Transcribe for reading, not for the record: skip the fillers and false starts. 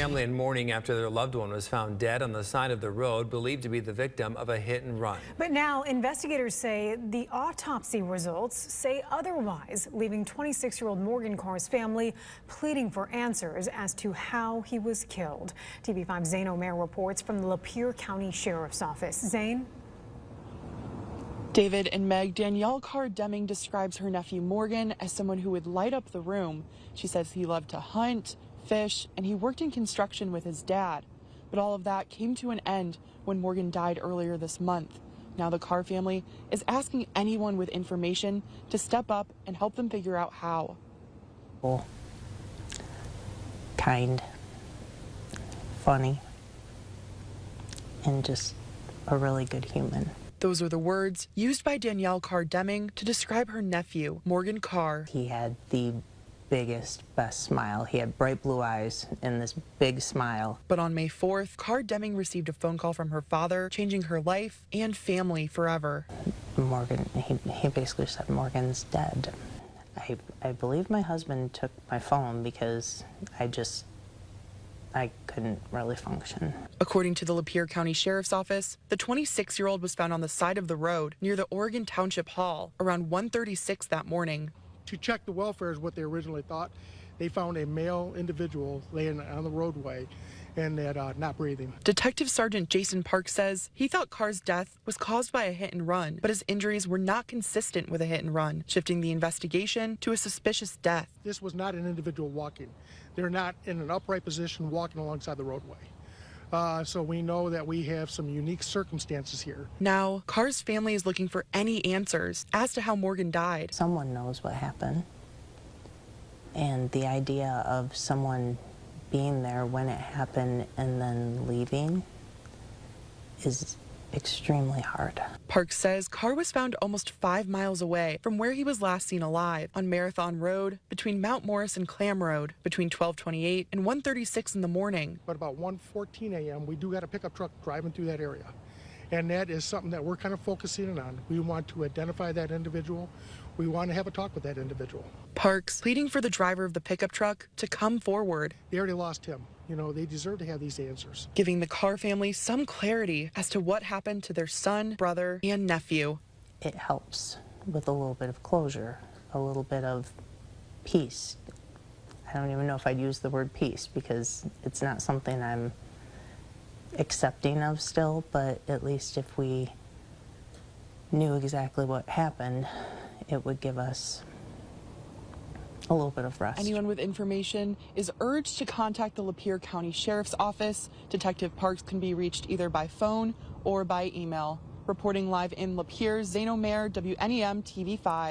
family in mourning after their loved one was found dead on the side of the road, believed to be the victim of a hit and run. But now investigators say the autopsy results say otherwise, leaving 26-year-old Morgan Carr's family pleading for answers as to how he was killed. TV5's Zane Omer reports from the Lapeer County Sheriff's Office. Zane? David and Meg, Danielle Carr Deming describes her nephew Morgan as someone who would light up the room. She says he loved to hunt, fish, and he worked in construction with his dad. But all of that came to an end when Morgan died earlier this month. Now the Carr family is asking anyone with information to step up and help them figure out how. Kind, funny, and just a really good human. Those are the words used by Danielle Carr Deming to describe her nephew, Morgan Carr. He had the biggest, best smile. He had bright blue eyes and this big smile. But on May 4th, Carr Deming received a phone call from her father, changing her life and family forever. Morgan, he basically said, Morgan's dead. I believe my husband took my phone because I couldn't really function. According to the Lapeer County Sheriff's Office, the 26-year-old was found on the side of the road near the Oregon Township Hall around 1:36 that morning. To check the welfare is what they originally thought. They found a male individual laying on the roadway and that not breathing. Detective Sergeant Jason Park says he thought Carr's death was caused by a hit and run, but his injuries were not consistent with a hit and run, shifting the investigation to a suspicious death. This was not an individual walking. They're not in an upright position walking alongside the roadway. So we know that we have some unique circumstances here. Now, Carr's family is looking for any answers as to how Morgan died. Someone knows what happened. And the idea of someone being there when it happened and then leaving is extremely hard. Park says Carr was found almost 5 miles away from where he was last seen alive, on Marathon Road between Mount Morris and Clam Road between 12:28 and 1:36 in the morning. But about 1:14 a.m. we do got a pickup truck driving through that area. And that is something that we're kind of focusing on. We want to identify that individual. We want to have a talk with that individual. Parks pleading for the driver of the pickup truck to come forward. They already lost him. You know, they deserve to have these answers. Giving the Carr family some clarity as to what happened to their son, brother, and nephew. It helps with a little bit of closure, a little bit of peace. I don't even know if I'd use the word peace because it's not something I'm accepting of still, but at least if we knew exactly what happened, it would give us a little bit of rest. Anyone with information is urged to contact the Lapeer County Sheriff's Office. Detective Parks can be reached either by phone or by email. Reporting live in Lapeer, Zane Omer, WNEM TV5.